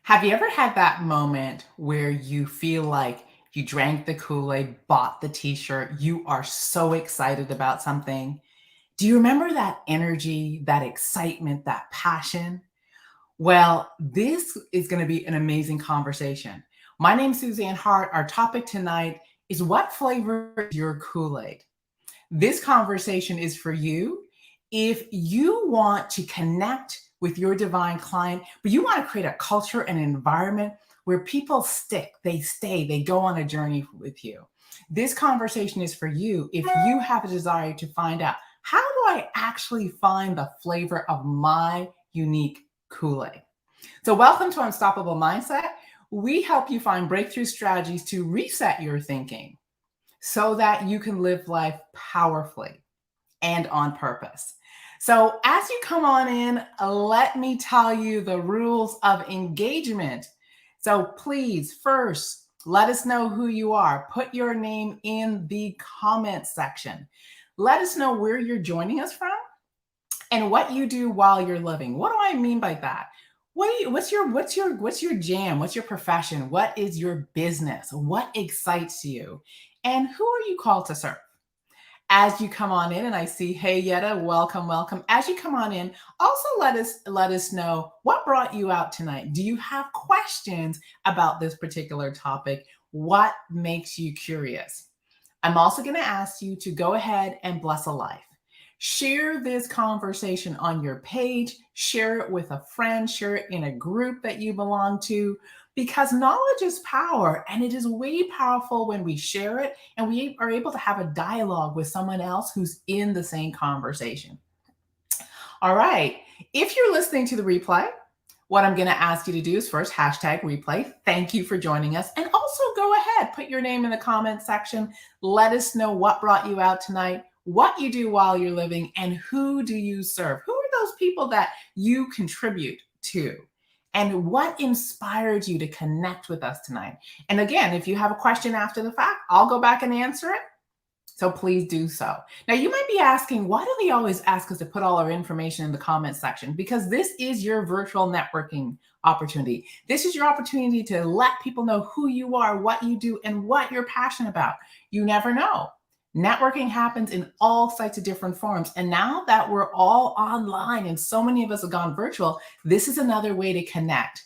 Have you ever had that moment where you feel like you drank the Kool-Aid, bought the t-shirt, you are so excited about something? Do you remember that energy, that excitement, that passion? Well, this is going to be an amazing conversation. My name's Suzanne Hart. Our topic tonight is what flavor is your Kool-Aid? This conversation is for you. If you want to connect with your divine client, but you want to create a culture and an environment where people stick, they stay, they go on a journey with you. This conversation is for you if you have a desire to find out how do I actually find the flavor of my unique Kool-Aid? So, welcome to Unstoppable Mindset. We help you find breakthrough strategies to reset your thinking so that you can live life powerfully and on purpose. So, as you come on in, let me tell you the rules of engagement. So, please, first, let us know who you are. Put your name in the comments section. Let us know where you're joining us from and what you do while you're living. What do I mean by that? What's your jam? What's your profession? What is your business? What excites you? And who are you called to serve? As you come on in, and I see, hey Yetta, welcome, welcome. As you come on in, also let us know what brought you out tonight. Do you have questions about this particular topic? What makes you curious? I'm also going to ask you to go ahead and bless a life. Share this conversation on your page, share it with a friend, share it in a group that you belong to, because knowledge is power and it is way powerful when we share it and we are able to have a dialogue with someone else who's in the same conversation. All right. If you're listening to the replay, what I'm going to ask you to do is first hashtag replay. Thank you for joining us. And also go ahead, put your name in the comment section. Let us know what brought you out tonight, what you do while you're living, and who do you serve? Who are those people that you contribute to? And what inspired you to connect with us tonight? And again, if you have a question after the fact, I'll go back and answer it. So please do so. Now, you might be asking, why do they always ask us to put all our information in the comment section? Because this is your virtual networking opportunity. This is your opportunity to let people know who you are, what you do, and what you're passionate about. You never know. Networking happens in all sorts of different forms. And now that we're all online and so many of us have gone virtual, this is another way to connect.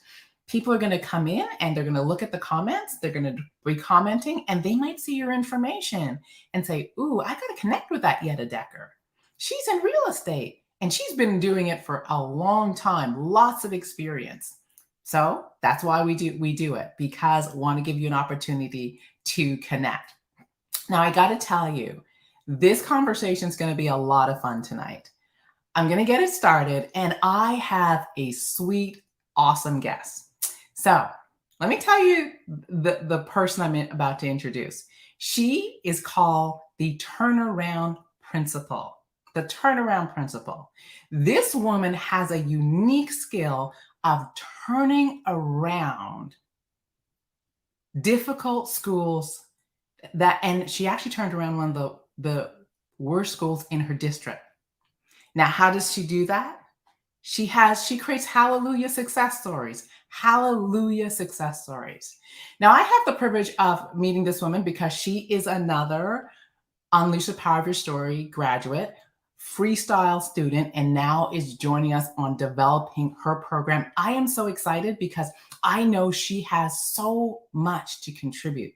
People are going to come in and they're going to look at the comments. They're going to be commenting and they might see your information and say, ooh, I got to connect with that Yetta Decker. She's in real estate and she's been doing it for a long time, lots of experience. So that's why we do it, because I want to give you an opportunity to connect. Now, I got to tell you, this conversation is going to be a lot of fun tonight. I'm going to get it started, and I have a sweet, awesome guest. So let me tell you the person I'm about to introduce. She is called the turnaround principle. The turnaround principle. This woman has a unique skill of turning around difficult schools and she actually turned around one of the worst schools in her district. Now, how does she do that? She creates hallelujah success stories. Hallelujah success stories. Now, I have the privilege of meeting this woman because she is another Unleash the Power of Your Story graduate, freestyle student, and now is joining us on developing her program. I am so excited because I know she has so much to contribute.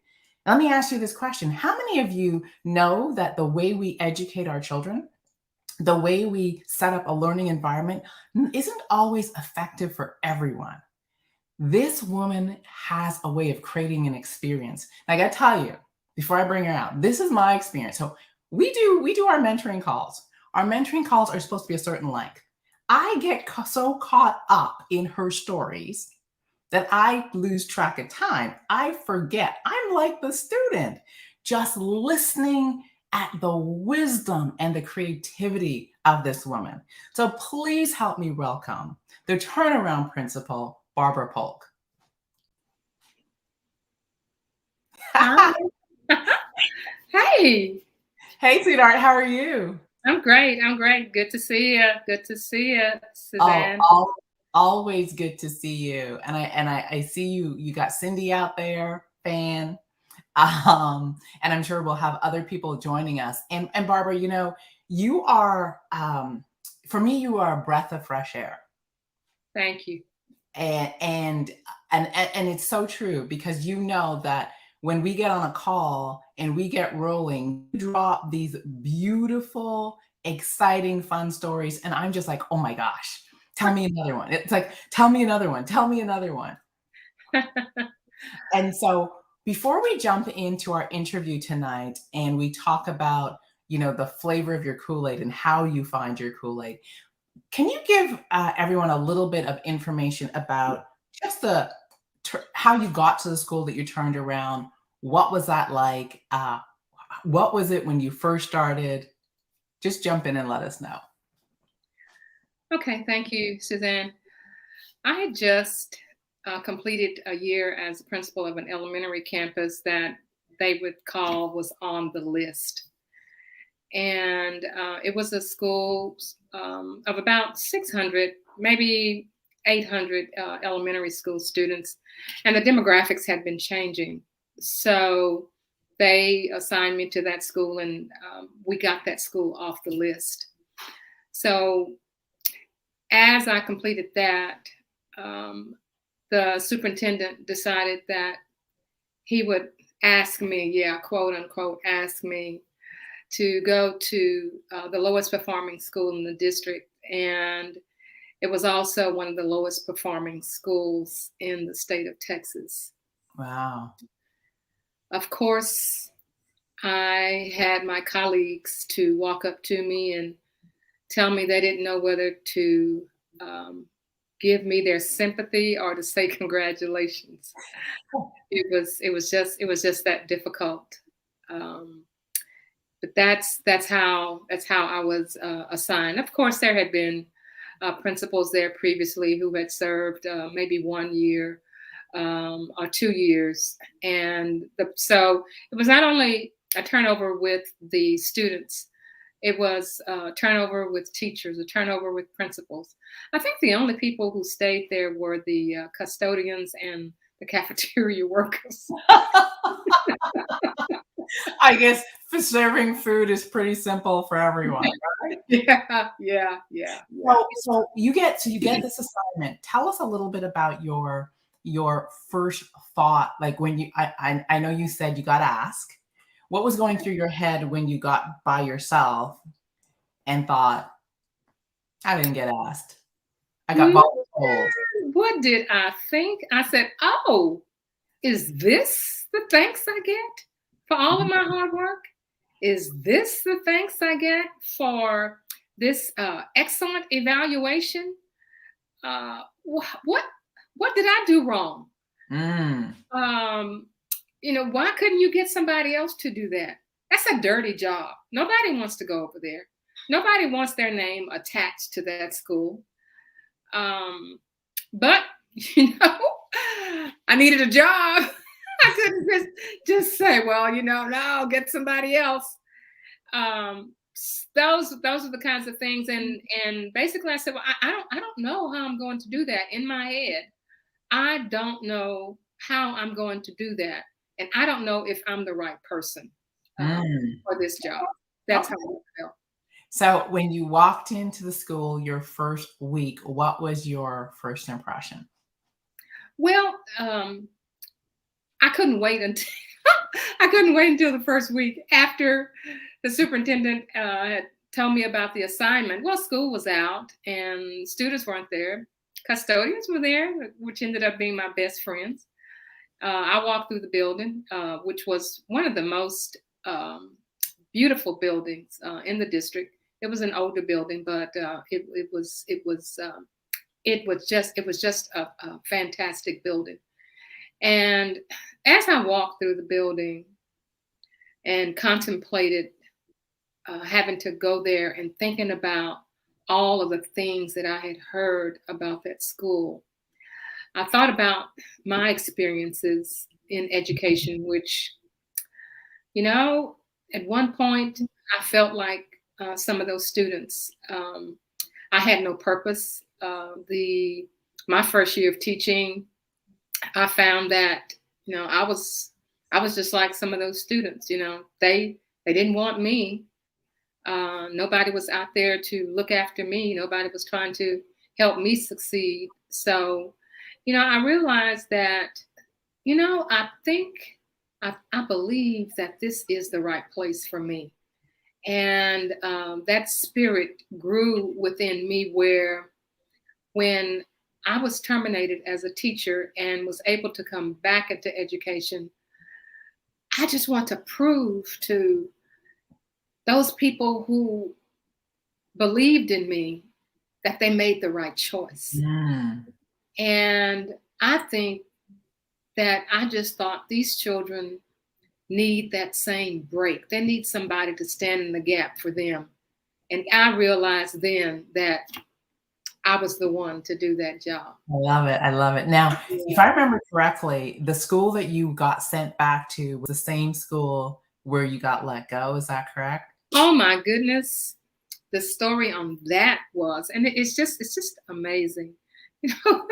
Let me ask you this question. How many of you know that the way we educate our children, the way we set up a learning environment isn't always effective for everyone? This woman has a way of creating an experience. And I got to tell you, before I bring her out, this is my experience. So we do our mentoring calls. Our mentoring calls are supposed to be a certain length. I get so caught up in her stories that I lose track of time. I forget. I'm like the student, just listening at the wisdom and the creativity of this woman. So please help me welcome the turnaround principal, Barbara Polk. Hi. Hey, Hey, sweetheart, how are you? I'm great. I'm great. Good to see you. Good to see you, Oh, Suzanne. Always good to see you. And I see you got Cindy out there, fan. And I'm sure we'll have other people joining us. And Barbara, you are for me, you are a breath of fresh air. Thank you. And it's so true because you know that when we get on a call and we get rolling, you drop these beautiful, exciting, fun stories, and I'm just like, oh my gosh, tell me another one. It's like, tell me another one, tell me another one. And so before we jump into our interview tonight and we talk about, the flavor of your Kool-Aid and how you find your Kool-Aid, can you give everyone a little bit of information about just how you got to the school that you turned around? What was that like? What was it when you first started? Just jump in and let us know. Okay, thank you, Suzanne. I had just completed a year as a principal of an elementary campus that they would call was on the list. And it was a school of about 600, maybe 800 elementary school students. And the demographics had been changing. So they assigned me to that school, and we got that school off the list. So as I completed that, the superintendent decided that he would ask me, quote unquote, ask me to go to the lowest performing school in the district. And it was also one of the lowest performing schools in the state of Texas. Wow. Of course, I had my colleagues to walk up to me and tell me they didn't know whether to give me their sympathy or to say congratulations. It was just that difficult. But that's how I was assigned. Of course, there had been principals there previously who had served maybe 1 year or 2 years, and so it was not only a turnover with the students. It was a turnover with teachers, a turnover with principals. I think the only people who stayed there were the custodians and the cafeteria workers. I guess serving food is pretty simple for everyone, right? Yeah. So you get this assignment. Tell us a little bit about your first thought, like when I know you said you got asked. What was going through your head when you got by yourself and thought, I didn't get asked. I got voluntold. What did I think? I said, oh, is this the thanks I get for all of my hard work? Is this the thanks I get for this excellent evaluation? What did I do wrong? Mm. Why couldn't you get somebody else to do that? That's a dirty job. Nobody wants to go over there. Nobody wants their name attached to that school. But I needed a job. I couldn't just say, well, no, get somebody else. Those are the kinds of things, and basically I said, well, I don't know how I'm going to do that in my head. I don't know how I'm going to do that, and I don't know if I'm the right person for this job. That's how I felt. So when you walked into the school your first week, what was your first impression? Well, I couldn't wait until the first week after the superintendent had told me about the assignment. Well, school was out and students weren't there. Custodians were there, which ended up being my best friends. I walked through the building, which was one of the most beautiful buildings in the district. It was an older building, but it was just a fantastic building. And as I walked through the building and contemplated having to go there and thinking about all of the things that I had heard about that school, I thought about my experiences in education, which, at one point I felt like some of those students, I had no purpose. The my first year of teaching, I found that, I was just like some of those students, they didn't want me. Nobody was out there to look after me. Nobody was trying to help me succeed. So, I realized that, I think, I believe that this is the right place for me. And that spirit grew within me where when I was terminated as a teacher and was able to come back into education, I just want to prove to those people who believed in me that they made the right choice. Mm. And I think that I just thought these children need that same break. They need somebody to stand in the gap for them. And I realized then that I was the one to do that job. I love it. I love it. Now, if Yeah. I remember correctly, the school that you got sent back to was the same school where you got let go. Is that correct? Oh my goodness. The story on that was, and it's just amazing. You know,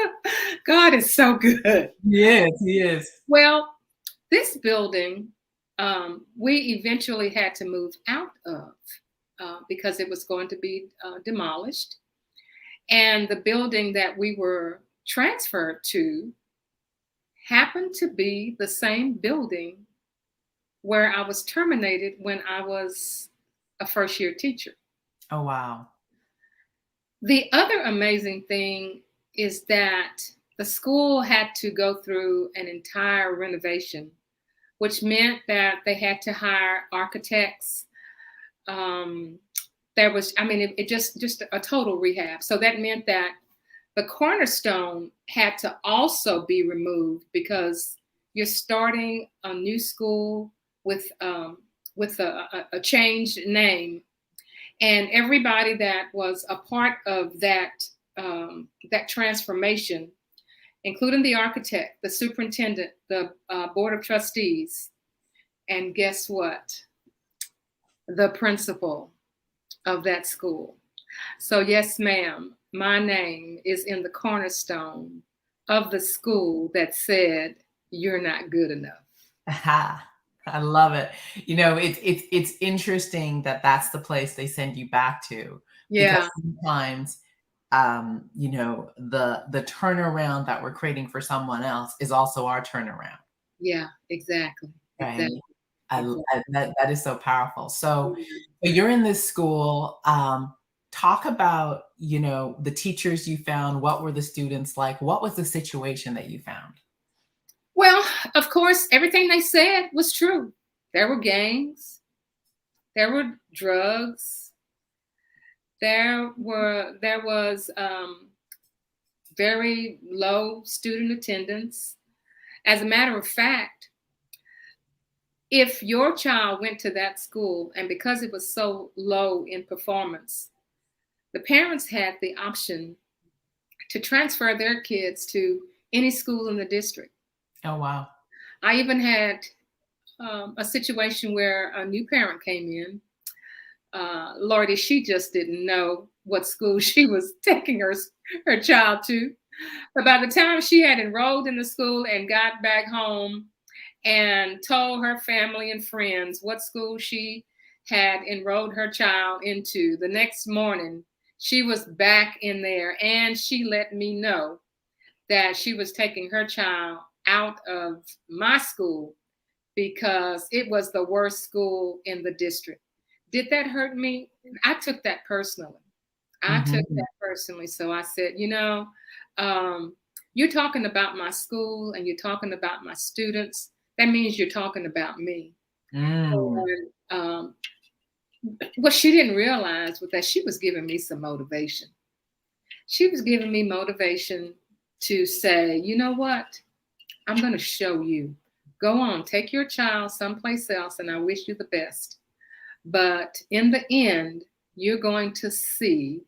God is so good. He is. He is. Well, this building, we eventually had to move out of because it was going to be demolished. And the building that we were transferred to happened to be the same building where I was terminated when I was a first year teacher. Oh, wow. The other amazing thing is that the school had to go through an entire renovation, which meant that they had to hire architects. There was, I mean, it just a total rehab. So that meant that the cornerstone had to also be removed because you're starting a new school with a changed name, and everybody that was a part of that transformation, including the architect, the superintendent, the board of trustees, and guess what? The principal of that school. So, yes, ma'am, my name is in the cornerstone of the school that said, "You're not good enough." Aha. I love it. It's interesting that that's the place they send you back to because Yeah, sometimes the turnaround that we're creating for someone else is also our turnaround, yeah, exactly, right? exactly, I exactly. that is so powerful. So you're in this school. Talk about, the teachers you found. What were the students like? What was the situation that you found? Well, of course, everything they said was true. There were gangs, there were drugs, there was very low student attendance. As a matter of fact, if your child went to that school and because it was so low in performance, the parents had the option to transfer their kids to any school in the district. Oh, wow. I even had a situation where a new parent came in. Lordy, she just didn't know what school she was taking her child to. But by the time she had enrolled in the school and got back home and told her family and friends what school she had enrolled her child into, the next morning she was back in there and she let me know that she was taking her child out of my school because it was the worst school in the district. Did that hurt me? I took that personally. I took Mhm. that personally. So I said, um, you're talking about my school and you're talking about my students. That means you're talking about me. Mm. And what she didn't realize was that she was giving me some motivation. She was giving me motivation to say, you know what? I'm going to show you. Go on, take your child someplace else, and I wish you the best. But in the end, you're going to see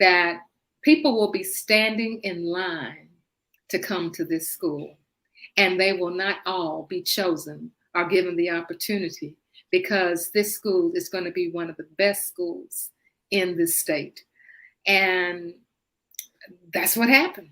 that people will be standing in line to come to this school, and they will not all be chosen or given the opportunity because this school is going to be one of the best schools in this state. And that's what happened.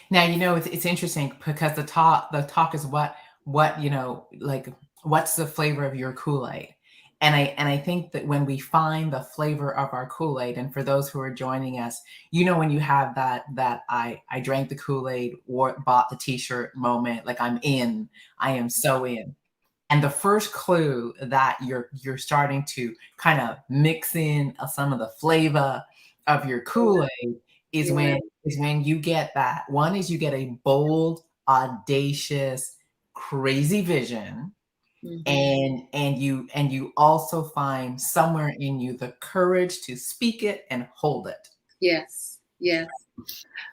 Now, it's interesting because the talk is what, like, what's the flavor of your Kool-Aid? And I think that when we find the flavor of our Kool-Aid, and for those who are joining us, when you have that I drank the Kool-Aid or bought the t-shirt moment, like I am so in. And the first clue that you're starting to kind of mix in some of the flavor of your Kool-Aid is Yeah. when you get that. One is you get a bold, audacious, crazy vision, Hmm. and you also find somewhere in you the courage to speak it and hold it. Yes. Yes.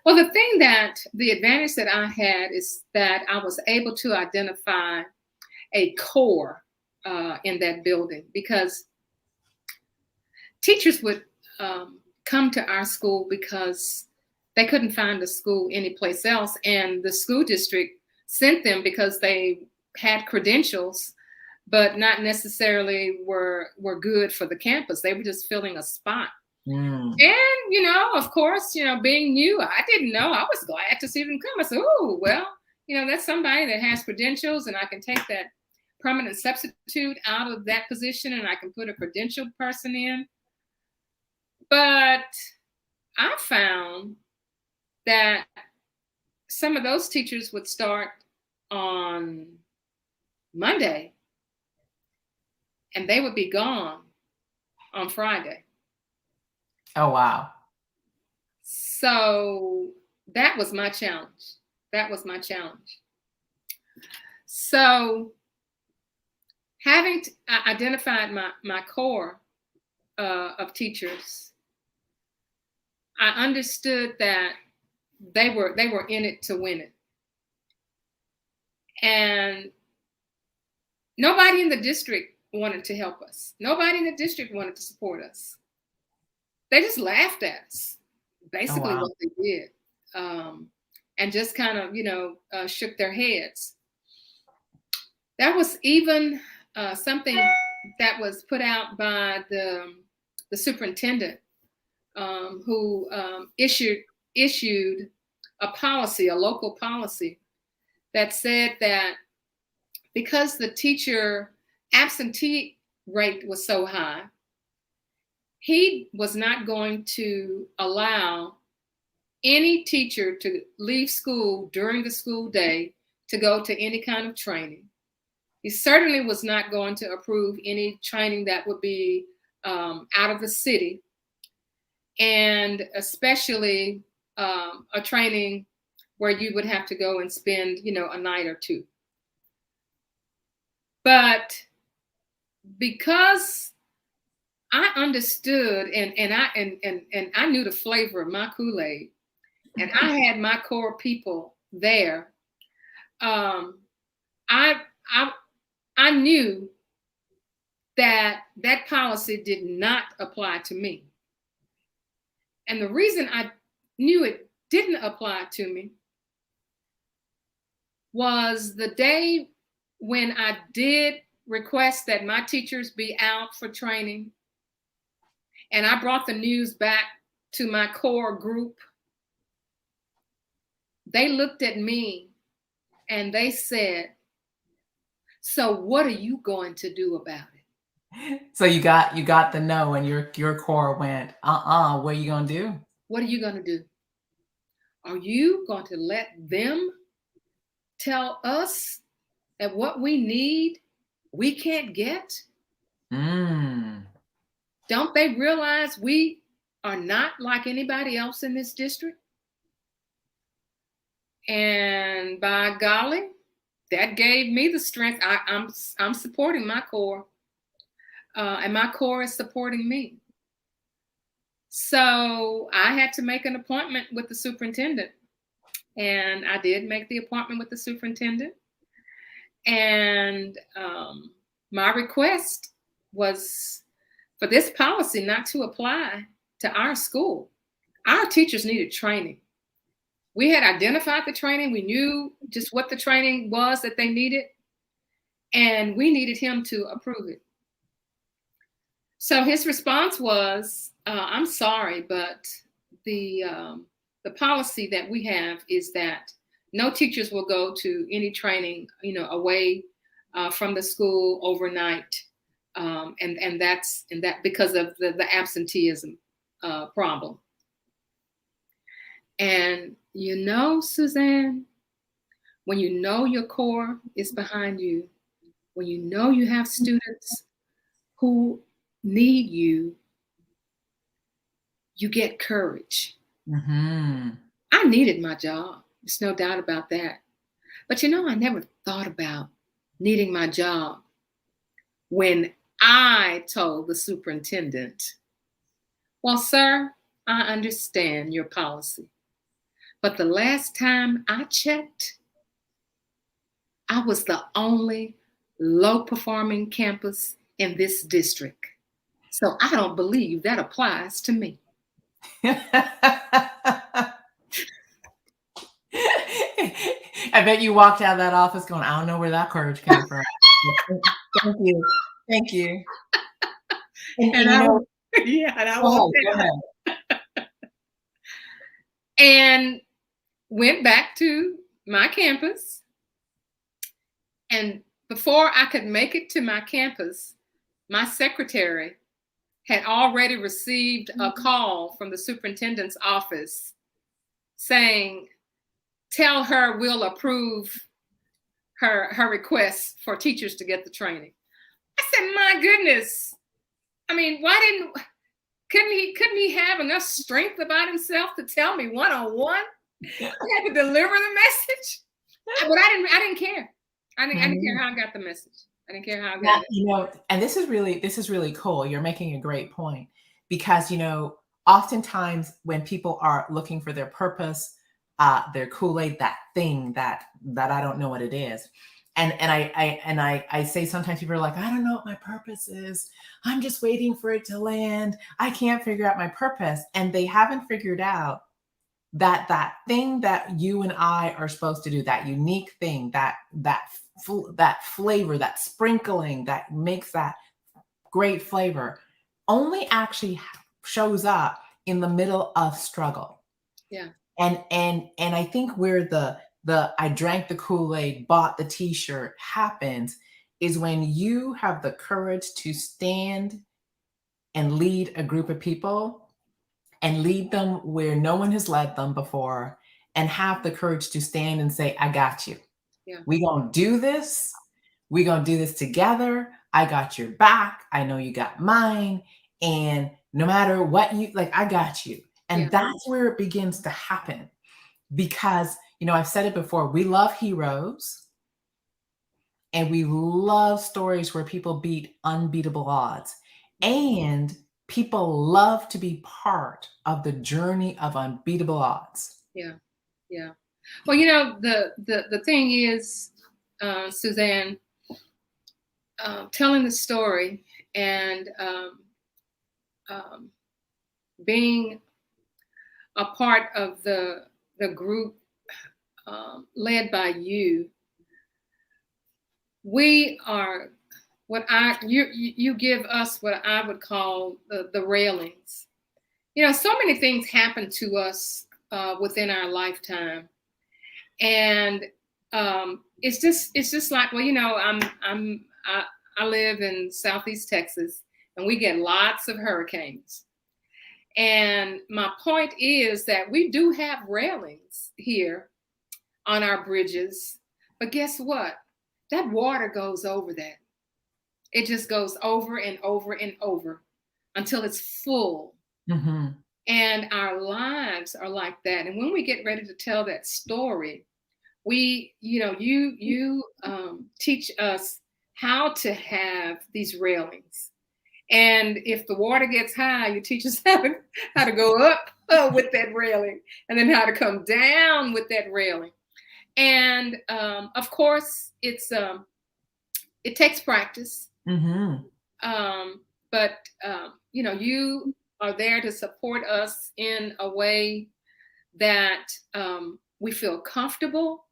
Well, the advantage that I had is that I was able to identify a core in that building, because teachers would come to our school because they couldn't find a school anyplace else, and the school district sent them because they had credentials, but not necessarily were good for the campus. They were just filling a spot. Mm. And of course, being new, I didn't know. I was glad to see them come. I said, "Oh, well, that's somebody that has credentials, and I can take that permanent substitute out of that position, and I can put a credentialed person in." But I found that some of those teachers would start on Monday and they would be gone on Friday. Oh, wow. So that was my challenge. That was my challenge. So having identified my core of teachers, I understood that they were in it to win it, and nobody in the district wanted to help us. Nobody in the district wanted to support us. They just laughed at us, Oh, basically wow. what they did, and just kind of shook their heads. That was even something that was put out by the superintendent, who issued a policy, a local policy, that said that because the teacher absentee rate was so high, he was not going to allow any teacher to leave school during the school day to go to any kind of training. He certainly was not going to approve any training that would be out of the city, and especially a training where you would have to go and spend, a night or two. But because I understood, and I knew the flavor of my Kool-Aid, and I had my core people there, um, I I I knew that that policy did not apply to me. And the reason I knew it didn't apply to me was the day when I did request that my teachers be out for training, and I brought the news back to my core group. They looked at me and they said, "So what are you going to do about it? So you got the no, and your core went, what are you gonna do? What are you going to do? Are you going to let them tell us that what we need we can't get? Mm. Don't they realize we are not like anybody else in this district?" And by golly, that gave me the strength. I'm supporting my core, and my core is supporting me. So I had to make an appointment with the superintendent, and I did make the appointment with the superintendent. And my request was for this policy not to apply to our school. Our teachers needed training. We had identified the training. We knew just what the training was that they needed, and we needed him to approve it. So his response was, "I'm sorry, but the the policy that we have is that no teachers will go to any training, away from the school overnight, and that because of the absenteeism problem. And Suzanne, when you know your core is behind you, when you know you have students who need you, you get courage. Mm-hmm. I needed my job. There's no doubt about that. But I never thought about needing my job when I told the superintendent, well, sir, I understand your policy. But the last time I checked, I was the only low performing campus in this district. So I don't believe that applies to me. I bet you walked out of that office going, I don't know where that courage came from. Thank you. Thank you. And I walked out. And went back to my campus. And before I could make it to my campus, my secretary had already received a call from the superintendent's office saying, tell her we'll approve her request for teachers to get the training. I said, my goodness. I mean, couldn't he have enough strength about himself to tell me one-on-one? I had to deliver the message. But I didn't care. I didn't care how I got the message. I didn't care how I got it. And this is really cool. You're making a great point because, oftentimes when people are looking for their purpose, their Kool-Aid, that thing that I don't know what it is. And I say sometimes people are like, I don't know what my purpose is. I'm just waiting for it to land. I can't figure out my purpose. And they haven't figured out that thing that you and I are supposed to do, that unique thing, that flavor, that sprinkling that makes that great flavor, only actually shows up in the middle of struggle. Yeah. And I think where the I drank the Kool-Aid, bought the t-shirt happens is when you have the courage to stand and lead a group of people and lead them where no one has led them before, and have the courage to stand and say, I got you. Yeah. We're going to do this. We're going to do this together. I got your back. I know you got mine. And no matter what I got you. And that's where it begins to happen. Because, I've said it before, we love heroes and we love stories where people beat unbeatable odds. And people love to be part of the journey of unbeatable odds. Yeah. Yeah. Well, the thing is, Suzanne, telling the story and being a part of the group led by you, we are you give us what I would call the railings. So many things happen to us within our lifetime, and it's just like, well, I live in Southeast Texas, and we get lots of hurricanes. And my point is that we do have railings here on our bridges, but guess what? That water goes over that. It just goes over and over and over until it's full. Mm-hmm. And our lives are like that. And when we get ready to tell that story, you teach us how to have these railings. And if the water gets high, you teach us how to go up with that railing, and then how to come down with that railing. And of course, it takes practice. Mm-hmm. But you are there to support us in a way that we feel comfortable,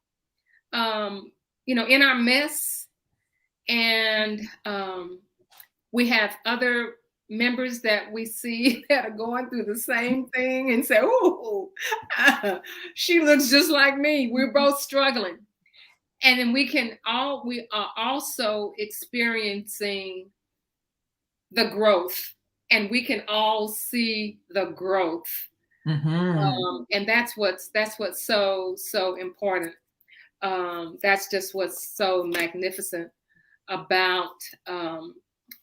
in our mess. And we have other members that we see that are going through the same thing and say, "Oh, she looks just like me. We're both struggling." And then we are also experiencing the growth, and we can all see the growth. Hmm. And that's what's so important. That's just what's so magnificent about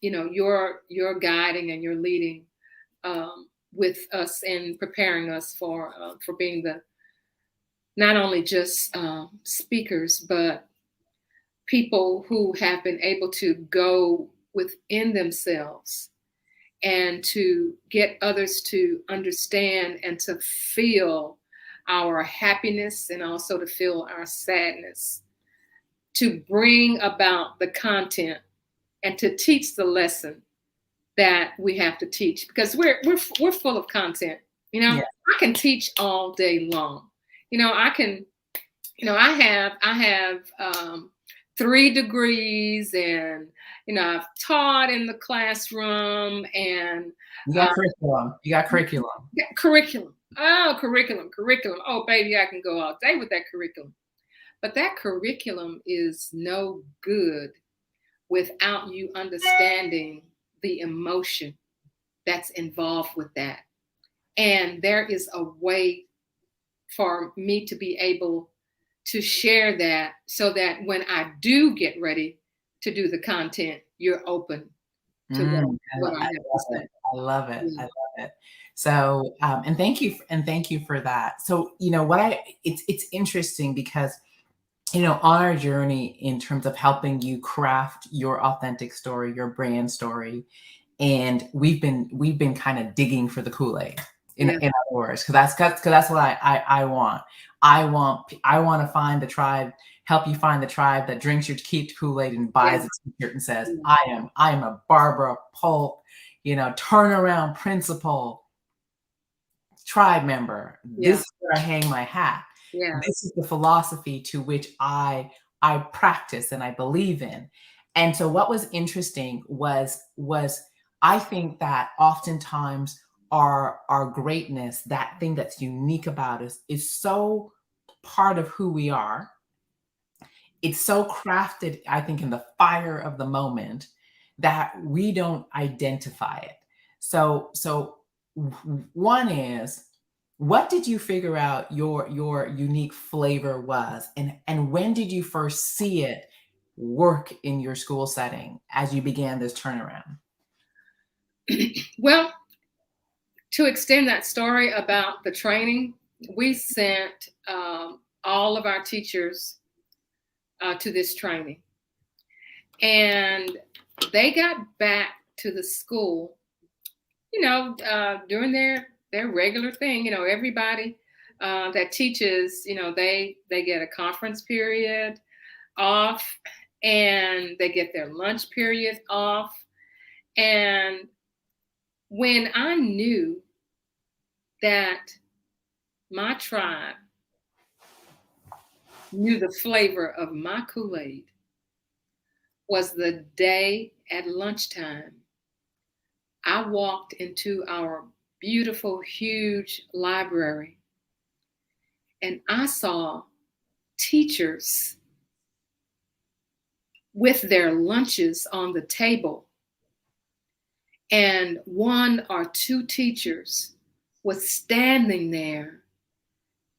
your guiding and your leading with us and preparing us for being the not only just speakers but people who have been able to go within themselves and to get others to understand and to feel our happiness and also to feel our sadness, to bring about the content and to teach the lesson that we have to teach because we're full of content. Yeah. I can teach all day long. I can. I have 3 degrees, and I've taught in the classroom, and You uh, got curriculum. You got curriculum. yeah, curriculum. Oh, curriculum. Oh, baby, I can go all day with that curriculum. But that curriculum is no good without you understanding the emotion that's involved with that. And there is a way for me to be able to share that so that when I do get ready to do the content, you're open to what I have to I love say. it. I love it. I Yeah. love it. So, and thank you for that. So, it's interesting because on our journey in terms of helping you craft your authentic story, your brand story, and we've been kind of digging for the Kool-Aid Yeah. in other words, because that's what I want. I want to find the tribe, help you find the tribe that drinks your keep Kool-Aid and Yeah. buys a t-shirt and says, Yeah. I am a Barbara Polk, turnaround principal tribe member. This Yeah. is where I hang my hat. Yeah. This is the philosophy to which I practice and I believe in. And so what was interesting was I think that oftentimes our greatness, that thing that's unique about us, is so part of who we are. It's so crafted, I think, in the fire of the moment that we don't identify it. So one is, what did you figure out your unique flavor was, and when did you first see it work in your school setting as you began this turnaround? Well, to extend that story about the training, we sent all of our teachers to this training, and they got back to the school, doing their regular thing. Everybody that teaches, they get a conference period off, and they get their lunch period off. And when I knew that my tribe knew the flavor of my Kool-Aid was the day at lunchtime, I walked into our beautiful, huge library, and I saw teachers with their lunches on the table. And 1 or 2 teachers was standing there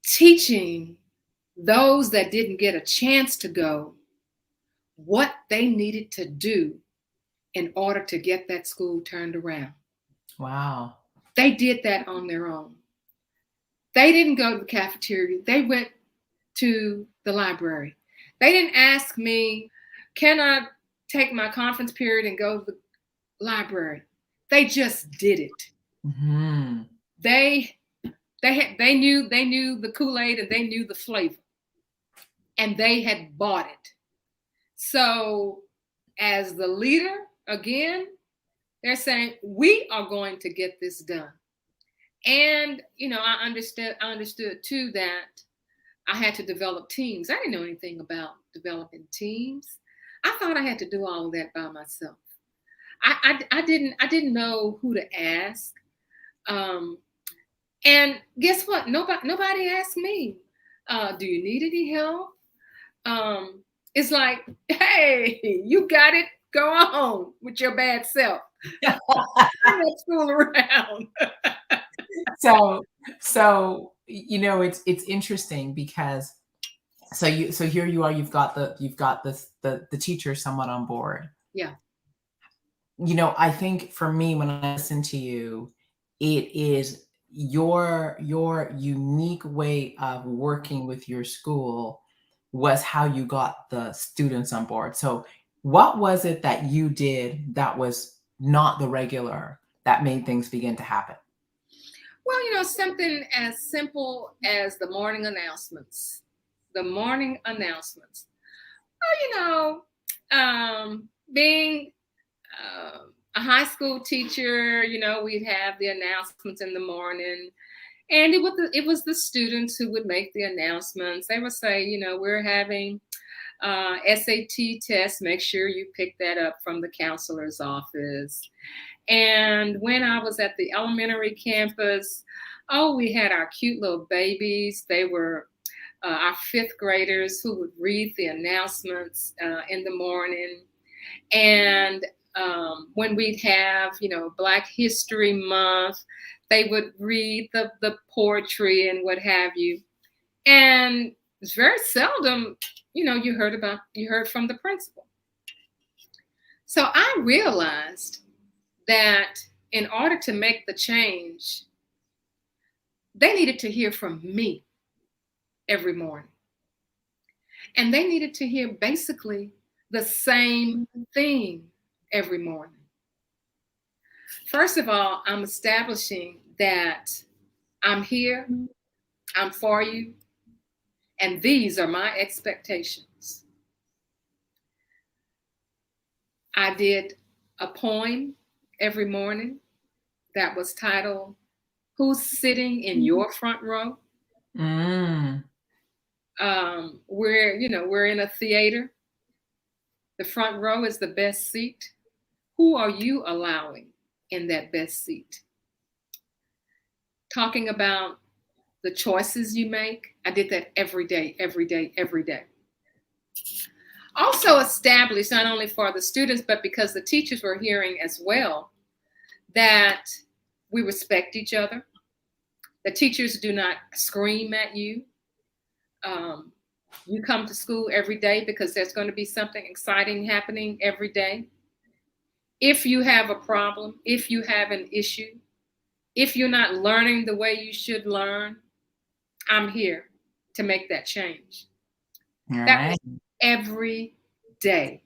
teaching those that didn't get a chance to go what they needed to do in order to get that school turned around. Wow. They did that on their own. They didn't go to the cafeteria. They went to the library. They didn't ask me, can I take my conference period and go to the library? They just did it. Hmm. They knew the Kool-Aid, and they knew the flavor, and they had bought it. So as the leader, again, they're saying, we are going to get this done. And I understood too that I had to develop teams. I didn't know anything about developing teams. I thought I had to do all of that by myself. I didn't know who to ask. Um, and guess what? Nobody asked me. Do you need any help? Um, it's like, hey, you got it. Go on with your bad self. I'm not fooling around. So it's interesting because so here you are, you've got the teacher somewhat on board. Yeah. I think for me, when I listen to you, it is your unique way of working with your school was how you got the students on board. So what was it that you did that was not the regular that made things begin to happen? Well, something as simple as the morning announcements. The morning announcements. Well, being a high school teacher, we'd have the announcements in the morning. And it was the students who would make the announcements. They would say, we're having SAT test. Make sure you pick that up from the counselor's office. And when I was at the elementary campus, oh, we had our cute little babies. They were our fifth graders who would read the announcements in the morning. And when we'd have, Black History Month, they would read the poetry and what have you. And it's very seldom, you heard from the principal. So I realized that in order to make the change, they needed to hear from me every morning. And they needed to hear basically the same thing every morning. First of all, I'm establishing that I'm here, I'm for you, and these are my expectations. I did a poem every morning that was titled, Who's Sitting in Your Front Row? Mm. We're in a theater. The front row is the best seat. Who are you allowing in that best seat? Talking about the choices you make. I did that every day, every day, every day. Also established not only for the students, but because the teachers were hearing as well, that we respect each other. The teachers do not scream at you. You come to school every day because there's going to be something exciting happening every day. If you have a problem, if you have an issue, if you're not learning the way you should learn, I'm here to make that change. All That right. was every day.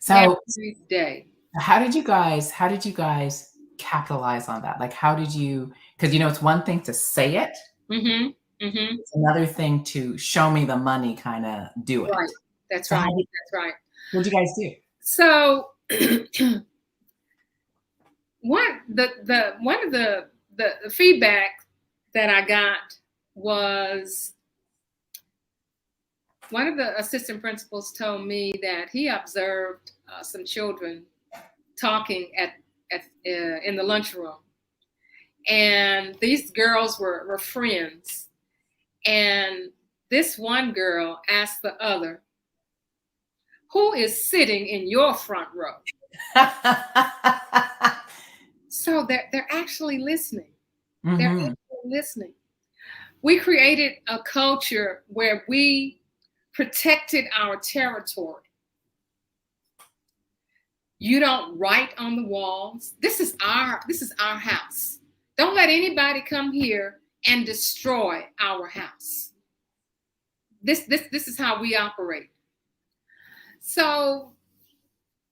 So Every day. how did you guys capitalize on that? Like how did you, because it's one thing to say it, Mm-hmm. Mm-hmm. it's another thing to show me the money kind of do it. Right. That's So right. That's right. what did you guys do? So one of the feedback that I got was one of the assistant principals told me that he observed some children talking in the lunchroom, and these girls were friends. And this one girl asked the other, "Who is sitting in your front row?" So they're actually listening. They're Hmm. actually listening. We created a culture where we protected our territory. You don't write on the walls. This is our house. Don't let anybody come here and destroy our house. This is how we operate. So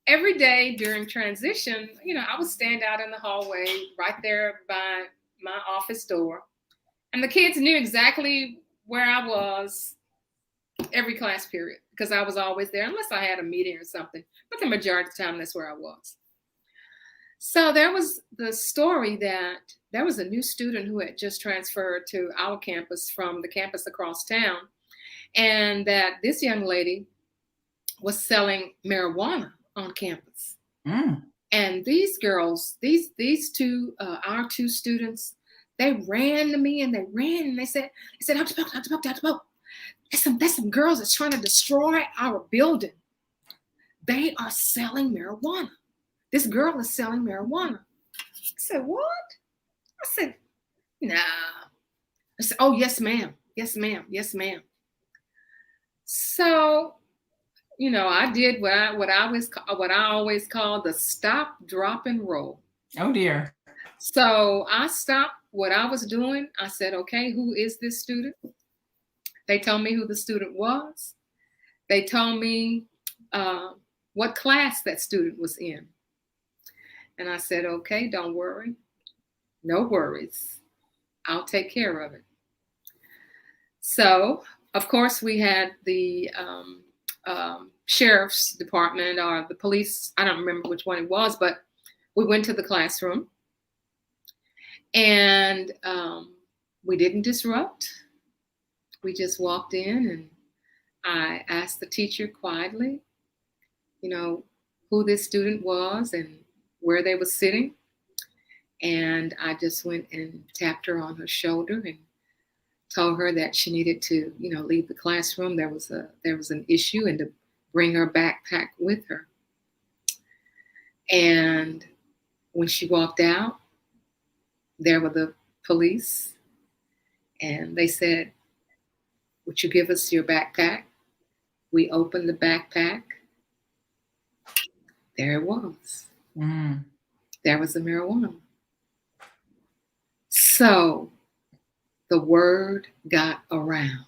every day during transition, I would stand out in the hallway right there by my office door, and the kids knew exactly where I was every class period because I was always there, unless I had a meeting or something. But the majority of the time, that's where I was. So there was the story that there was a new student who had just transferred to our campus from the campus across town, and that this young lady was selling marijuana on campus. Mm. And these girls, these two, our two students, they ran to me and they ran and they said, Dr. Polk, Dr. Polk, Dr. Polk, there's some girls that's trying to destroy our building. They are selling marijuana. This girl is selling marijuana. I said, what? I said, nah. I said, oh, yes, ma'am. Yes, ma'am. Yes, ma'am. So, I did what I always call the stop, drop, and roll. Oh dear. So I stopped what I was doing. I said, okay, who is this student? They told me who the student was. They told me what class that student was in. And I said, okay, don't worry. No worries. I'll take care of it. So, of course, we had the sheriff's department or the police. I don't remember which one it was, but we went to the classroom and we didn't disrupt. We just walked in and I asked the teacher quietly, who this student was and where they were sitting. And I just went and tapped her on her shoulder and told her that she needed to, leave the classroom. There was an issue and to bring her backpack with her. And when she walked out, there were the police and they said, would you give us your backpack? We opened the backpack. There it was. Mm. There was the marijuana. So the word got around.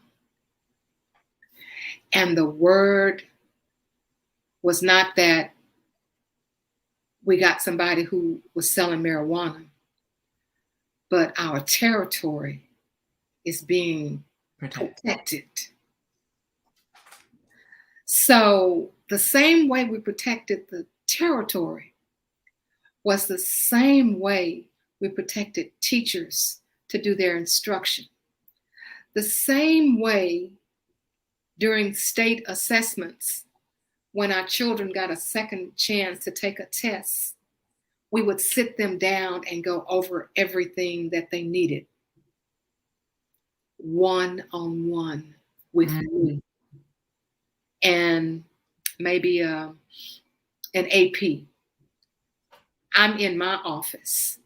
And the word was not that we got somebody who was selling marijuana, but our territory is being protected. So the same way we protected the territory was the same way we protected teachers to do their instruction. The same way during state assessments, when our children got a second chance to take a test, we would sit them down and go over everything that they needed one-on-one with me and maybe an AP. I'm in my office.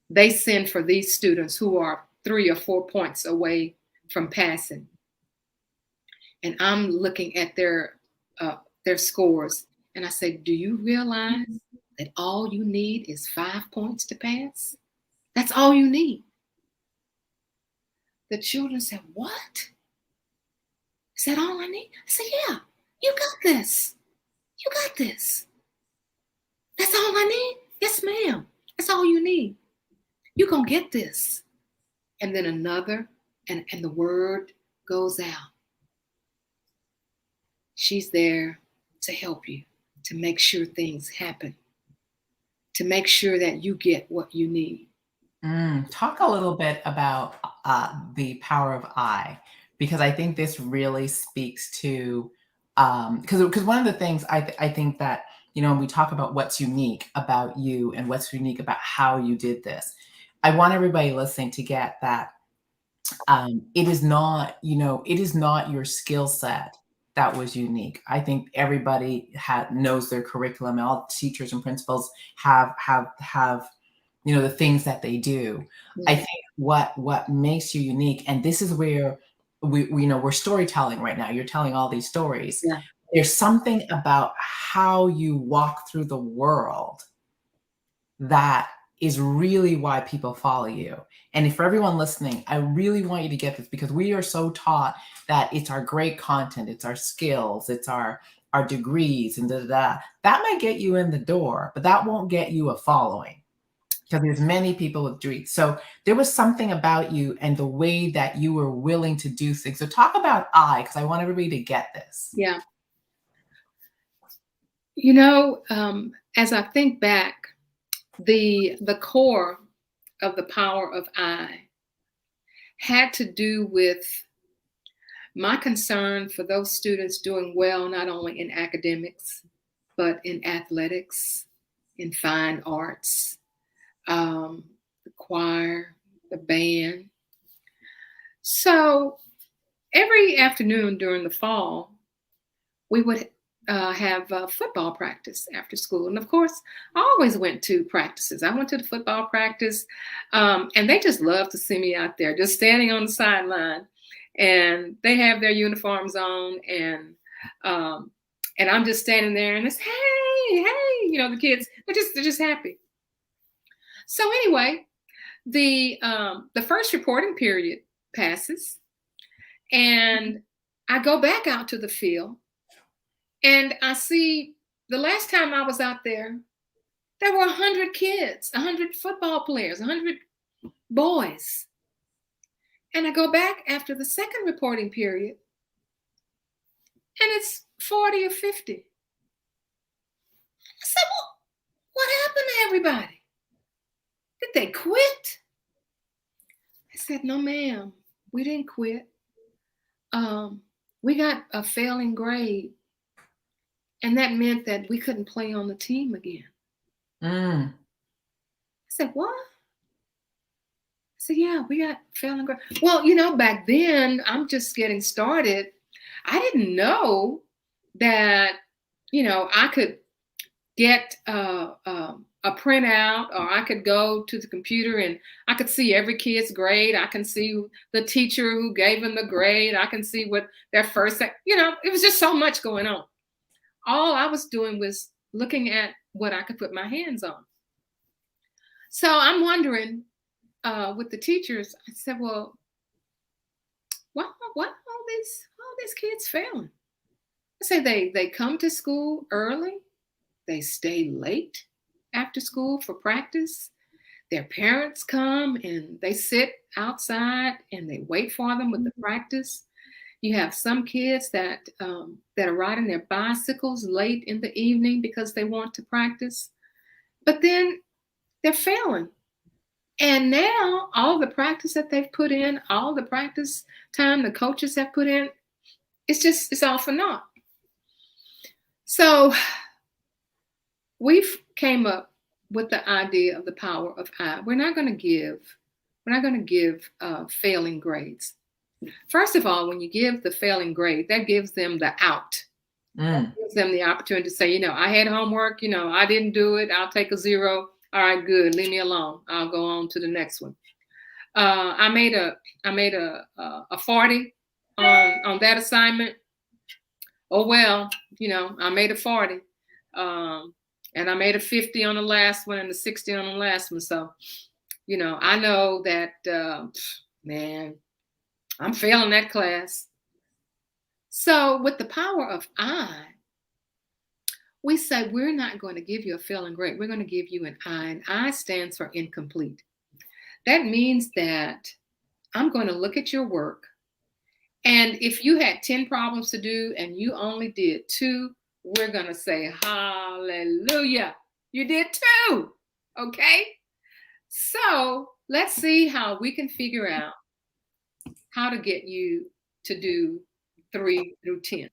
They send for these students who are 3 or 4 points away from passing. And I'm looking at their scores. And I say, do you realize that all you need is 5 points to pass? That's all you need. The children said, what? Is that all I need? I said, yeah, you got this. You got this. That's all I need? Yes, ma'am. That's all you need. You're going to get this. And then another, and the word goes out. She's there to help you, to make sure things happen, to make sure that you get what you need. Talk a little bit about the power of I, because I think this really speaks to, because one of the things I think that, when we talk about what's unique about you and what's unique about how you did this, I want everybody listening to get that it is not your skill set that was unique. I think everybody knows their curriculum. All teachers and principals have the things that they do. I think what makes you unique, and this is where we're storytelling right now. You're telling all these stories. Yeah. There's something about how you walk through the world that is really why people follow you. And for everyone listening, I really want you to get this, because we are so taught that it's our great content, it's our skills, it's our degrees, and that might get you in the door, but that won't get you a following, because there's many people with degrees. So there was something about you and the way that you were willing to do things. So talk about I, because I want everybody to get this. Yeah. As I think back, the core of the power of I had to do with my concern for those students doing well, not only in academics, but in athletics, in fine arts, the choir, the band. So every afternoon during the fall, we would have football practice after school. And of course, I always went to practices. I went to the football practice, and they just loved to see me out there, just standing on the sideline. And they have their uniforms on, um, and I'm just standing there, and it's hey, hey, the kids, they're just happy. So anyway, the first reporting period passes, and I go back out to the field, and I see the last time I was out there, there were 100 kids, 100 football players, 100 boys. And I go back after the second reporting period, and it's 40 or 50. I said, well, what happened to everybody? Did they quit? I said, no, ma'am, we didn't quit. We got a failing grade, and that meant that we couldn't play on the team again. I said, what? I said, yeah, we got failing grade. Well, back then, I'm just getting started. I didn't know that, I could get a printout, or I could go to the computer and I could see every kid's grade. I can see the teacher who gave them the grade. I can see what their first, it was just so much going on. All I was doing was looking at what I could put my hands on. So I'm wondering, with the teachers, I said, well, why all these kids failing? I said, they come to school early. They stay late after school for practice. Their parents come and they sit outside and they wait for them with the practice. You have some kids that are riding their bicycles late in the evening because they want to practice. But then they're failing. And now all the practice that they've put in, all the practice time the coaches have put in, it's all for naught. So we've came up with the idea of the power of I. We're not going to give failing grades. First of all, when you give the failing grade, that gives them the out. That gives them the opportunity to say, I had homework, I didn't do it. I'll take a 0. All right, good. Leave me alone. I'll go on to the next one. I made a 40 on that assignment. Oh well, I made a 40, and I made a 50 on the last one and a 60 on the last one. So, I know that man, I'm failing that class. So with the power of I, we say we're not going to give you a failing grade. We're going to give you an I, and I stands for incomplete. That means that I'm going to look at your work, and if you had 10 problems to do and you only did 2, we're going to say, hallelujah, you did 2. Okay? So let's see how we can figure out how to get you to do 3 through 10.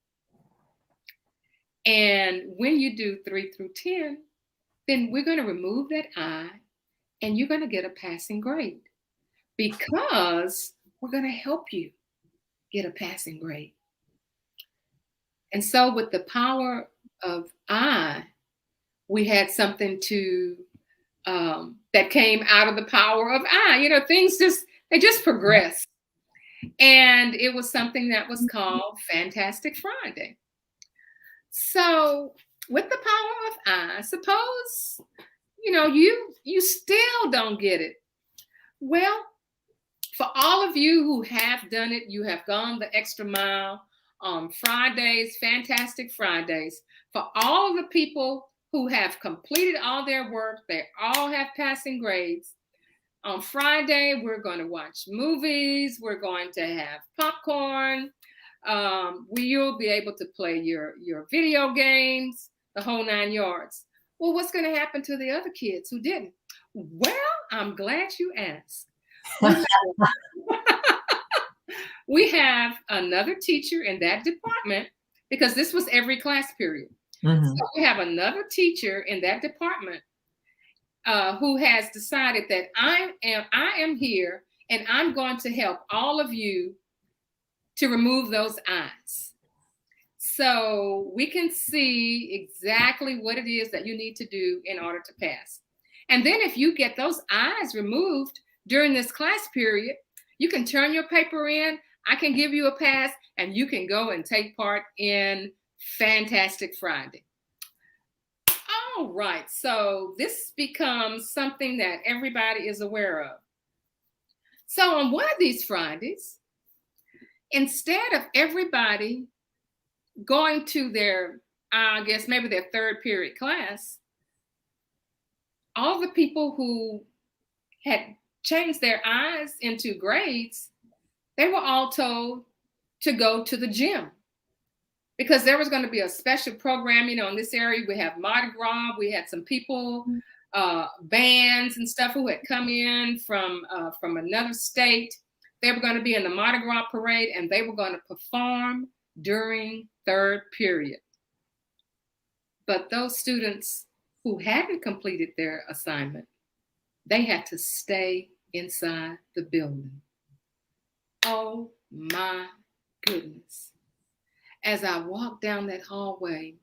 And when you do 3 through 10, then we're going to remove that I, and you're going to get a passing grade, because we're going to help you get a passing grade. And so with the power of I, we had something that came out of the power of I. Things they just progress. And it was something that was called Fantastic Friday. So with the power of I, suppose, you still don't get it. Well, for all of you who have done it, you have gone the extra mile on Fridays, Fantastic Fridays. For all the people who have completed all their work, they all have passing grades. On Friday, we're going to watch movies. We're going to have popcorn. You'll be able to play your video games, the whole 9 yards. Well, what's going to happen to the other kids who didn't? Well, I'm glad you asked. We have another teacher in that department, because this was every class period. So we have another teacher in that department who has decided that I am here and I'm going to help all of you to remove those eyes. So we can see exactly what it is that you need to do in order to pass. And then if you get those eyes removed during this class period, you can turn your paper in. I can give you a pass and you can go and take part in Fantastic Friday. All right. So this becomes something that everybody is aware of. So on one of these Fridays, instead of everybody going to their, I guess maybe their third period class, all the people who had changed their eyes into grades, they were all told to go to the gym because there was going to be a special program. In this area, we have Mardi Gras. We had some people, bands and stuff who had come in from another state. They were going to be in the Mardi Gras parade and they were going to perform during third period. But those students who hadn't completed their assignment, they had to stay inside the building. Oh my goodness. As I walked down that hallway,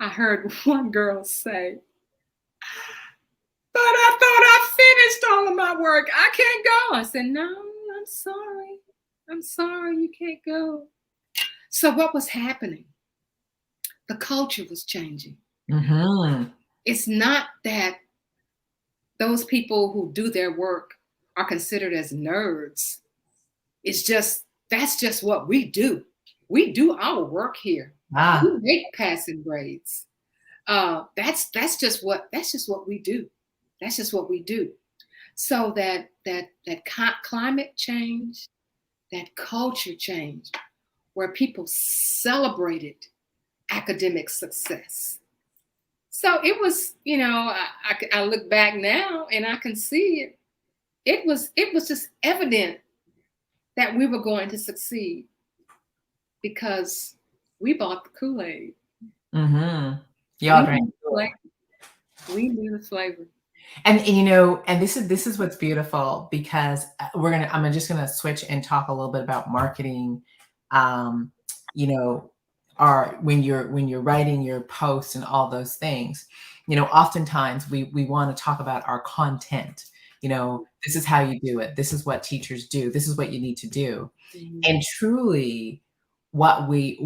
I heard one girl say, "But I thought I finished all of my work. I can't go." I said, "No, I'm sorry. I'm sorry, you can't go." So what was happening? The culture was changing. Mm-hmm. It's not that those people who do their work are considered as nerds. It's just, that's just what we do. We do our work here. We make passing grades. That's just what we do. That's just what we do. So that climate change, that culture change, where people celebrated academic success. So it was, I look back now and I can see it. It was just evident that we were going to succeed because we bought the Kool-Aid. Mm-hmm. Y'all drank. We knew the flavor. And this is what's beautiful, because I'm just gonna switch and talk a little bit about marketing. When you're writing your posts and all those things, oftentimes we want to talk about our content. This is how you do it. This is what teachers do. This is what you need to do. Mm-hmm. And truly, what we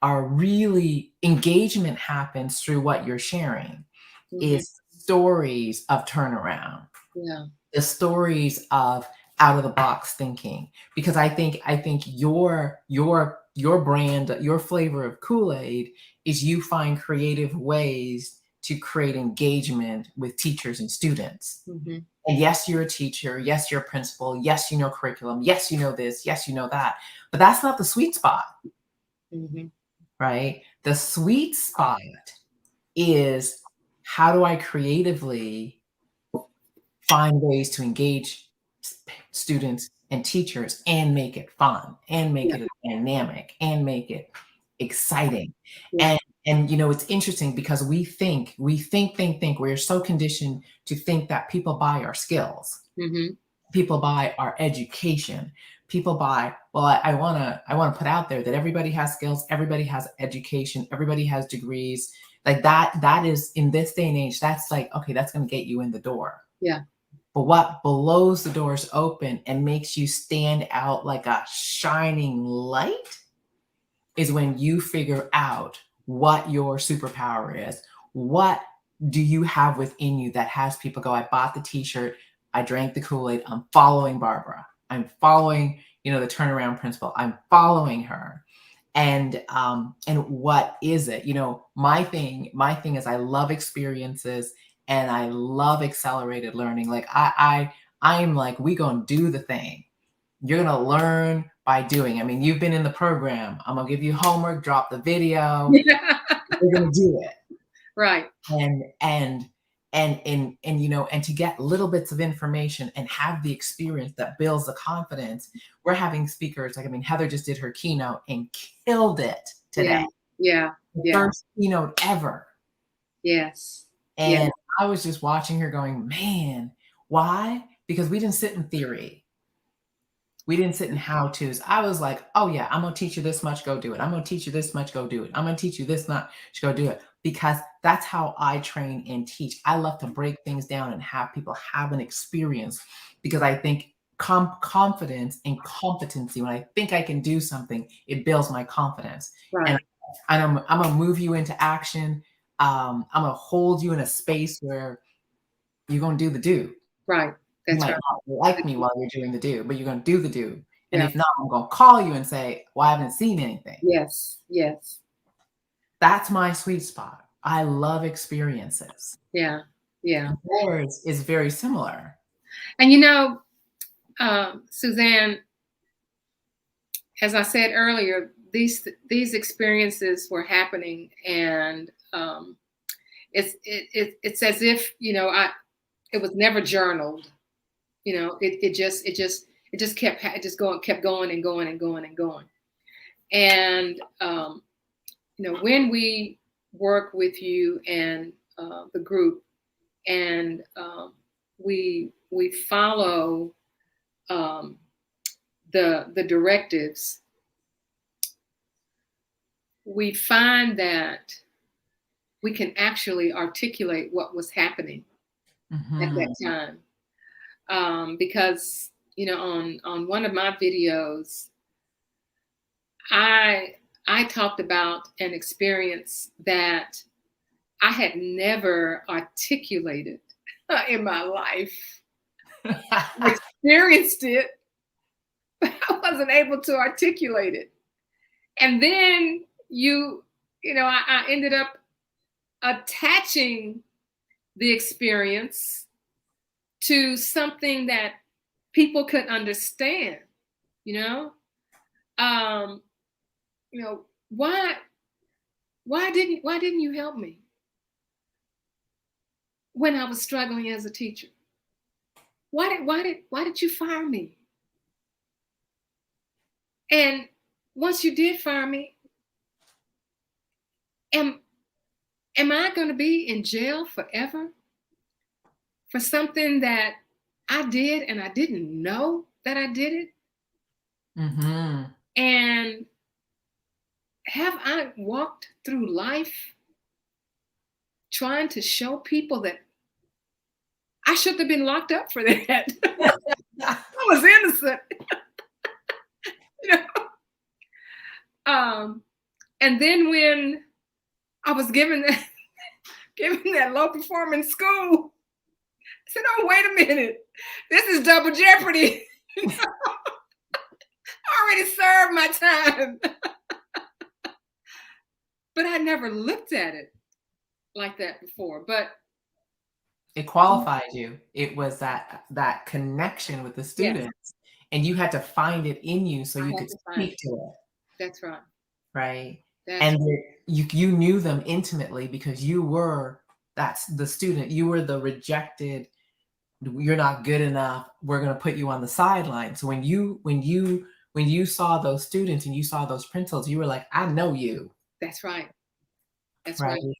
are really, engagement happens through what you're sharing. Mm-hmm. Is stories of turnaround. Yeah. The stories of out of the box thinking. Because I think your brand, your flavor of Kool-Aid is you find creative ways to create engagement with teachers and students. Mm-hmm. And yes, you're a teacher. Yes, you're a principal. Yes, you know curriculum. Yes, you know this. Yes, you know that. But that's not the sweet spot. Mm-hmm. Right? The sweet spot is, how do I creatively find ways to engage students and teachers and make it fun and make it dynamic and make it exciting? Yeah. And it's interesting because we think we're so conditioned to think that people buy our skills. Mm-hmm. People buy our education. People buy, well, I want to put out there that everybody has skills, everybody has education, everybody has degrees. Like that is, in this day and age, that's like, okay, that's going to get you in the door. Yeah. But what blows the doors open and makes you stand out like a shining light is when you figure out what your superpower is. What do you have within you that has people go, I bought the t-shirt, I drank the Kool-Aid, I'm following Barbara. I'm following, the turnaround principle. I'm following her. And what is it? My thing is, I love experiences and I love accelerated learning. Like I'm like, we gonna do the thing. You're gonna learn by doing. I mean, you've been in the program. I'm gonna give you homework, drop the video. We're gonna do it. Right. And to get little bits of information and have the experience that builds the confidence. We're having speakers, like, Heather just did her keynote and killed it today. Yeah. The first keynote ever. Yes. And I was just watching her going, man, why? Because we didn't sit in theory. We didn't sit in how to's. I was like, oh yeah, I'm gonna teach you this much, go do it. I'm gonna teach you this much, go do it. I'm gonna teach you this much, go do it. Because that's how I train and teach. I love to break things down and have people have an experience because I think confidence and competency, when I think I can do something, it builds my confidence. And Right, I'm gonna move you into action. I'm gonna hold you in a space where you're gonna do the do. right. You That's might right. not like me while you're doing the do, but you're gonna do the do. And Yeah. if not, I'm gonna call you and say, "Well, I haven't seen anything." Yes. Yes. That's my sweet spot. I love experiences. Yeah. Yeah. Yours is very similar. And Suzanne, as I said earlier, these experiences were happening, and it's as if I it was never journaled. It just kept going and going and going and going. And when we work with you and the group, and we follow um, the directives, we find that we can actually articulate what was happening at Mhm. that time. Because on one of my videos, I I talked about an experience that I had never articulated in my life. I experienced it, but I wasn't able to articulate it. And then I ended up attaching the experience to something that people could understand. You know, um, why didn't you help me when I was struggling as a teacher? Why did you fire me? And once you did fire me, am am I going to be in jail forever for something that I did and I didn't know that I did it? Mhm. And have I walked through life trying to show people that I should have been locked up for that? I was innocent, you know. Um, and then when I was given that low performing school, I said, "Oh, wait a minute, this is double jeopardy." I already served my time, but I never looked at it like that before. But It qualified you. It was that connection with the yes, students, and you had to find it in you so I you had could to find speak it. to it, That's right. right? That's And right. you knew them intimately because you were that's the student. You were the rejected, "You're not good enough. We're gonna put you on the sideline." So when you saw those students and you saw those principals, you were like, "I know you," That's right. That's right? right.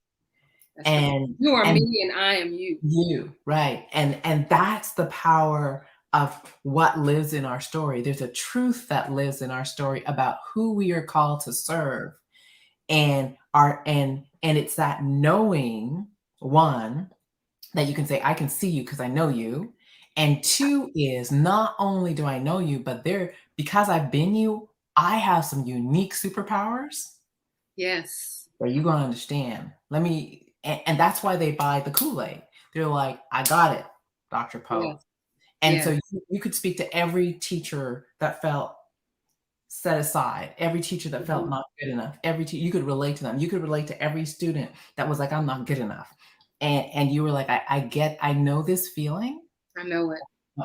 That's right. And You are and me, and I am you. you, right. And that's the power of what lives in our story. There's a truth that lives in our story about who we are called to serve. And it's that knowing, one, that you can say, I can see you because I know you. And two is not only do I know you, but because I've been you, I have some unique superpowers Yes. that you're gonna understand. And that's why they buy the Kool-Aid. They're like, I got it, Dr. Pope. Yes. And so Yes. you could speak to every teacher that felt set aside, every teacher that felt Mhm. not good enough, you could relate to them. You could relate to every student that was like, I'm not good enough. And you were like, I know this feeling, I know it.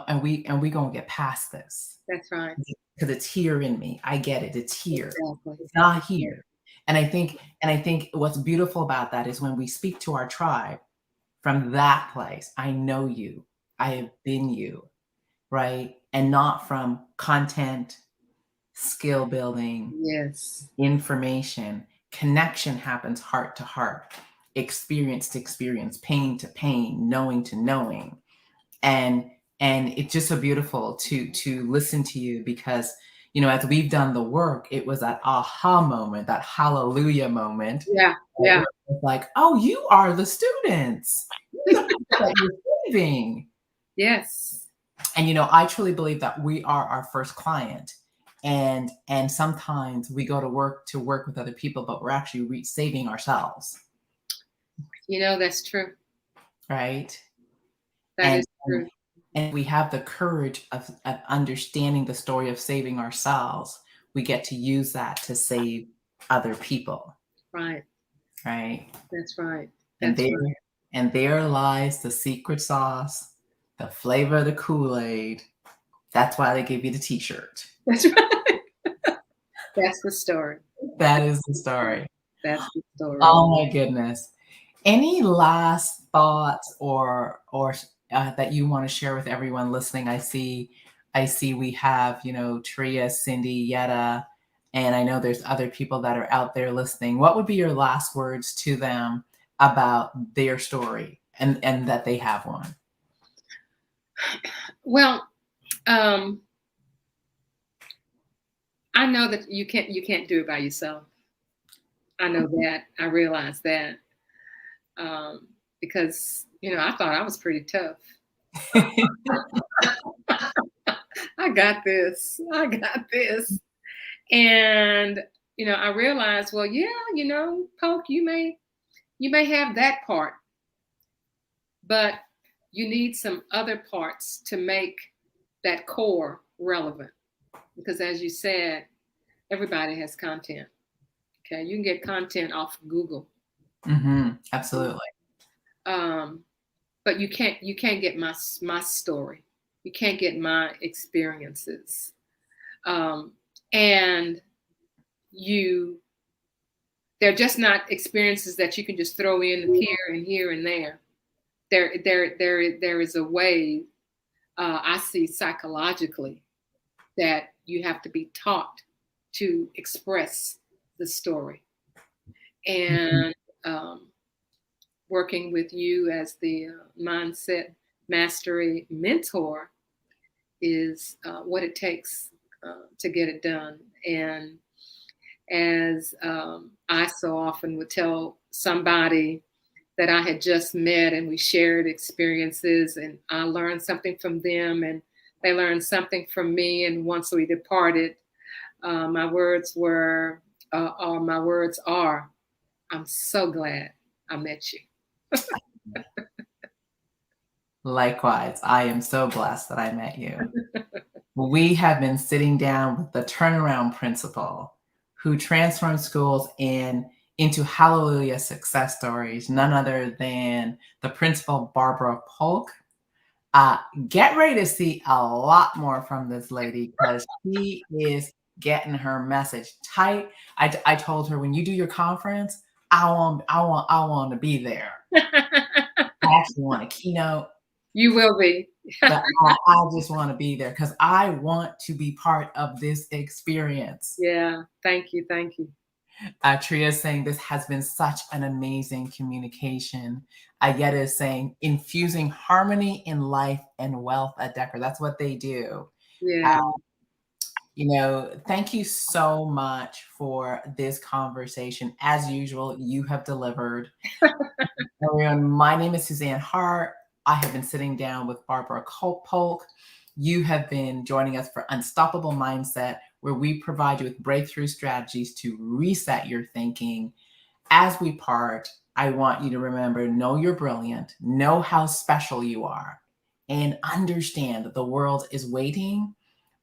and we gonna get past this That's right. because it's here in me. I get it. It's here. Exactly. It's not Exactly. here. And I think what's beautiful about that is when we speak to our tribe from that place, I know you. I have been you, right? And not from content, skill building, Yes. information. Connection happens heart to heart. experience to experience, pain to pain, knowing to knowing. And it's just so beautiful to listen to you because, as we've done the work, it was that aha moment, that hallelujah moment, Yeah, where yeah. it was like, oh, you are the students. You're the people that you're saving. Yes. And I truly believe that we are our first client. And sometimes we go to work with other people, but we're actually saving ourselves, That's true. right? That And is true. and we have the courage of understanding the story of saving ourselves. We get to use that to save other people, Right. right? That's right. And That's there right. and there lies the secret sauce, the flavor of the Kool-Aid. That's why they give you the T-shirt. That's right. That's the story. That is the story. That's the story. Oh my goodness. Any last thoughts or that you want to share with everyone listening? I see we have, Tria, Cindy, Yetta, and I know there's other people that are out there listening. What would be your last words to them about their story and that they have one? Well, I know that you can't do it by yourself. I know that. I realize that. Because I thought I was pretty tough. I got this. I got this. And I realized, well, yeah, Poke, you may have that part, but you need some other parts to make that core relevant. Because as you said, everybody has content. Okay, you can get content off of Google, Absolutely. um, but you can't get my story. You can't get my experiences, and you they're just not experiences that you can just throw in here and here and there. There is a way, I see psychologically, that you have to be taught to express the story. Mhm. And working with you as the mindset mastery mentor is what it takes to get it done. And as I so often would tell somebody that I had just met and we shared experiences and I learned something from them and they learned something from me. And once we departed, my words were, or my words are, I'm so glad I met you. Likewise, I am so blessed that I met you. We have been sitting down with the turnaround principal who transformed schools into hallelujah success stories, none other than the principal, Barbara Polk. Uh, get ready to see a lot more from this lady because she is getting her message tight. I told her when you do your conference, I want to be there. I actually want a keynote. You will be. But I just want to be there because I want to be part of this experience. Yeah. Thank you. Thank you. Tria is saying this has been such an amazing communication. Yetta is saying infusing harmony in life and wealth at Decker. That's what they do. Yeah. Thank you so much for this conversation. As usual, you have delivered. Everyone, my name is Suzanne Hart. I have been sitting down with Barbara Polk. You have been joining us for Unstoppable Mindset, where we provide you with breakthrough strategies to reset your thinking. As we part, I want you to remember, know you're brilliant, know how special you are, and understand that the world is waiting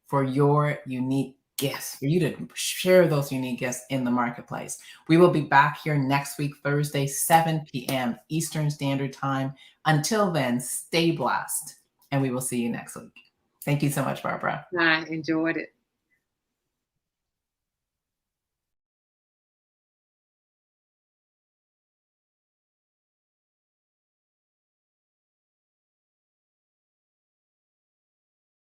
for your unique gifts, for you to share those unique gifts in the marketplace. We will be back here next week, Thursday, 7 p.m. Eastern Standard Time. Until then, stay blessed, and we will see you next week. Thank you so much, Barbara. I enjoyed it.